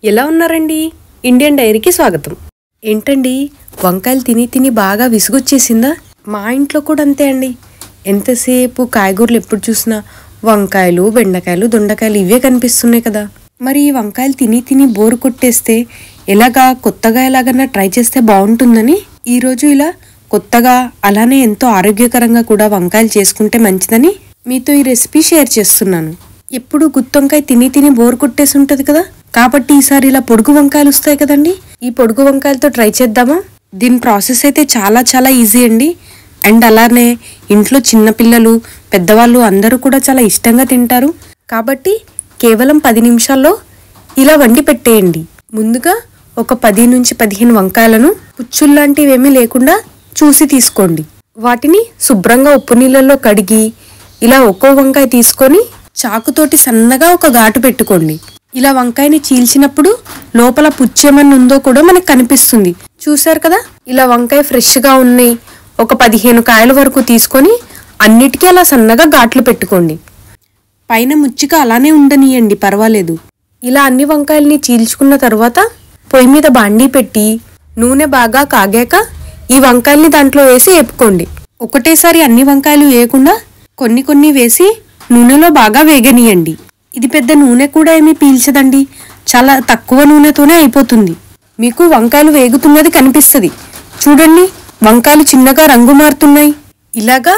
ఎలా ఉన్నారండి? ఇండియన్ డైరీకి స్వాగతం. ఏంటండి, వంకాయలు తిని తిని బాగా విసుగొచ్చేసిందా? మా ఇంట్లో కూడా అంతే అండి. ఎంతసేపు కాయగూరలు ఎప్పుడు చూసినా వంకాయలు, బెండకాయలు, దొండకాయలు ఇవే కనిపిస్తున్నాయి కదా. మరి ఈ వంకాయలు తిని తిని బోరు కొట్టేస్తే కొత్తగా ఎలాగన్నా ట్రై చేస్తే బాగుంటుందని ఈరోజు ఇలా కొత్తగా అలానే ఎంతో ఆరోగ్యకరంగా కూడా వంకాయలు చేసుకుంటే మంచిదని మీతో ఈ రెసిపీ షేర్ చేస్తున్నాను. ఎప్పుడు గుత్తొంకాయ తిని తిని బోరు కొట్టేసి ఉంటుంది కదా, కాబట్టి ఈసారి ఇలా పొడుగు వంకాయలు వస్తాయి కదండి. ఈ పొడుగు వంకాయలతో ట్రై చేద్దామా? దీని ప్రాసెస్ అయితే చాలా చాలా ఈజీ అండి. అండ్ అలానే ఇంట్లో చిన్నపిల్లలు, పెద్దవాళ్ళు అందరూ కూడా చాలా ఇష్టంగా తింటారు. కాబట్టి కేవలం 10 నిమిషాల్లో ఇలా వండి పెట్టేయండి. ముందుగా ఒక 10 నుంచి 15 వంకాయలను పుచ్చుల్లాంటివి ఏమీ లేకుండా చూసి తీసుకోండి. వాటిని శుభ్రంగా ఉప్పు నీళ్ళల్లో కడిగి ఇలా ఒక్కో వంకాయ తీసుకొని చాకుతోటి సన్నగా ఒక ఘాటు పెట్టుకోండి. ఇలా వంకాయని చీల్చినప్పుడు లోపల పుచ్చేమన్నా ఉందో కూడా మనకు కనిపిస్తుంది. చూసారు కదా, ఇలా వంకాయ ఫ్రెష్గా ఉన్నాయి. ఒక 15 కాయల వరకు తీసుకొని అన్నిటికీ అలా సన్నగా ఘాట్లు పెట్టుకోండి. పైన ముచ్చిక అలానే ఉండనియండి, పర్వాలేదు. ఇలా అన్ని వంకాయల్ని చీల్చుకున్న తర్వాత పొయ్యి మీద బాండీ పెట్టి నూనె బాగా కాగాక ఈ వంకాయల్ని దాంట్లో వేసి వేపుకోండి. ఒకటేసారి అన్ని వంకాయలు వేయకుండా కొన్ని కొన్ని వేసి నూనెలో బాగా వేగనీయండి. ఇది పెద్ద నూనె కూడా ఏమీ పీల్చదండి, చాలా తక్కువ నూనెతోనే అయిపోతుంది. మీకు వంకాయలు వేగుతున్నది కనిపిస్తుంది. చూడండి, వంకాయలు చిన్నగా రంగు మారుతున్నాయి. ఇలాగా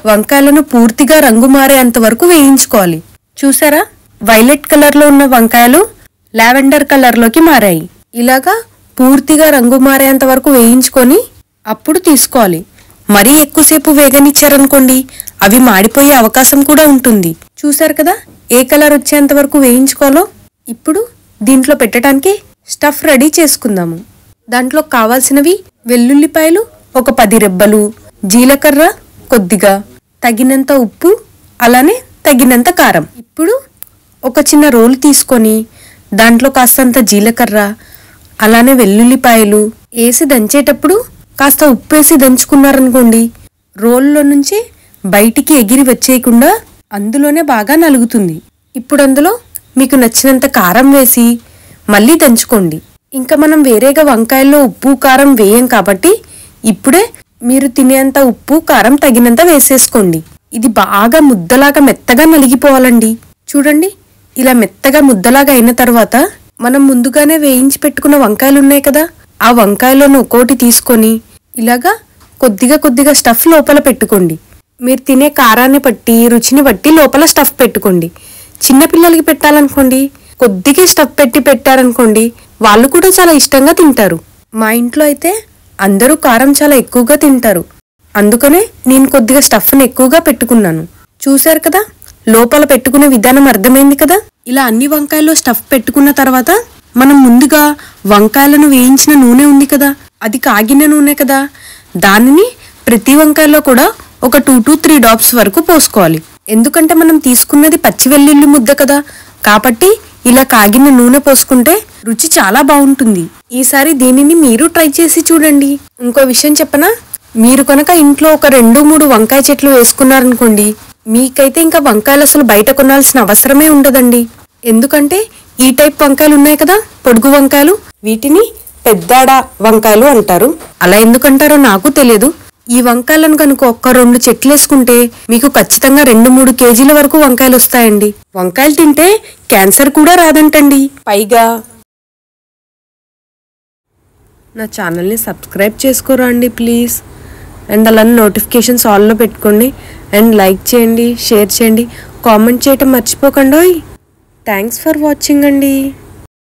వంకాయలను పూర్తిగా రంగు మారేంత వరకు వేయించుకోవాలి. చూసారా, వైలెట్ కలర్లో ఉన్న వంకాయలు లావెండర్ కలర్లోకి మారాయి. ఇలాగా పూర్తిగా రంగు మారేంత వరకు వేయించుకొని అప్పుడు తీసుకోవాలి. మరీ ఎక్కువసేపు వేగనిచ్చారనుకోండి అవి మాడిపోయే అవకాశం కూడా ఉంటుంది. చూసారు కదా ఏ కలర్ వచ్చేంత వరకు వేయించుకోవాలో. ఇప్పుడు దీంట్లో పెట్టడానికి స్టఫ్ రెడీ చేసుకుందాము. దాంట్లో కావాల్సినవి వెల్లుల్లిపాయలు ఒక 10 రెబ్బలు, జీలకర్ర కొద్దిగా, తగినంత ఉప్పు, అలానే తగినంత కారం. ఇప్పుడు ఒక చిన్న రోలు తీసుకొని దాంట్లో కాస్తంత జీలకర్ర అలానే వెల్లుల్లిపాయలు వేసి దంచేటప్పుడు కాస్త ఉప్పు వేసి దంచుకున్నారనుకోండి రోల్లో నుంచి బయటికి ఎగిరి వచ్చేయకుండా అందులోనే బాగా నలుగుతుంది. ఇప్పుడు అందులో మీకు నచ్చినంత కారం వేసి మళ్ళీ దంచుకోండి. ఇంకా మనం వేరేగా వంకాయల్లో ఉప్పు కారం వేయం కాబట్టి ఇప్పుడే మీరు తినేంత ఉప్పు కారం తగినంత వేసేసుకోండి. ఇది బాగా ముద్దలాగా మెత్తగా నలిగిపోవాలండి. చూడండి, ఇలా మెత్తగా ముద్దలాగా అయిన తర్వాత మనం ముందుగానే వేయించి పెట్టుకున్న వంకాయలు ఉన్నాయి కదా, ఆ వంకాయలను ఒక్కోటి తీసుకొని ఇలాగా కొద్దిగా కొద్దిగా స్టఫ్ లోపల పెట్టుకోండి. మీరు తినే కారాన్ని బట్టి రుచిని బట్టి లోపల స్టఫ్ పెట్టుకోండి. చిన్నపిల్లలకి పెట్టాలనుకోండి కొద్దిగా స్టఫ్ పెట్టి పెట్టారనుకోండి వాళ్ళు కూడా చాలా ఇష్టంగా తింటారు. మా ఇంట్లో అయితే అందరూ కారం చాలా ఎక్కువగా తింటారు, అందుకనే నేను కొద్దిగా స్టఫ్ని ఎక్కువగా పెట్టుకున్నాను. చూశారు కదా, లోపల పెట్టుకునే విధానం అర్థమైంది కదా. ఇలా అన్ని వంకాయల్లో స్టఫ్ పెట్టుకున్న తర్వాత మనం ముందుగా వంకాయలను వేయించిన నూనె ఉంది కదా, అది కాగిన నూనె కదా, దానిని ప్రతి వంకాయలో కూడా ఒక 2 to 3 డ్రాప్స్ వరకు పోసుకోవాలి. ఎందుకంటే మనం తీసుకున్నది పచ్చి వెల్లుల్లి ముద్ద కదా, కాబట్టి ఇలా కాగిన నూనె పోసుకుంటే రుచి చాలా బాగుంటుంది. ఈసారి దీనిని మీరు ట్రై చేసి చూడండి. ఇంకో విషయం చెప్పనా, మీరు కనుక ఇంట్లో ఒక 2-3 వంకాయ చెట్లు వేసుకున్నారనుకోండి మీకైతే ఇంకా వంకాయలు అసలు బయట కొనాల్సిన అవసరమే ఉండదండి. ఎందుకంటే ఈ టైప్ వంకాయలు ఉన్నాయి కదా, పొడుగు వంకాయలు, వీటిని పెద్దాడ వంకాయలు అంటారు. అలా ఎందుకంటారో నాకు తెలియదు. ఈ వంకాయలను కనుక 1-2 చెట్లు వేసుకుంటే మీకు ఖచ్చితంగా 2-3 కేజీల వరకు వంకాయలు వస్తాయండి. వంకాయలు తింటే క్యాన్సర్ కూడా రాదంటండి. పైగా నా ఛానల్ని సబ్స్క్రైబ్ చేసుకోరా అండి ప్లీజ్. అండ్ అలానే నోటిఫికేషన్స్ ఆల్లో పెట్టుకోండి. అండ్ లైక్ చేయండి, షేర్ చేయండి, కామెంట్ చేయటం మర్చిపోకండి. థ్యాంక్స్ ఫర్ వాచింగ్ అండి.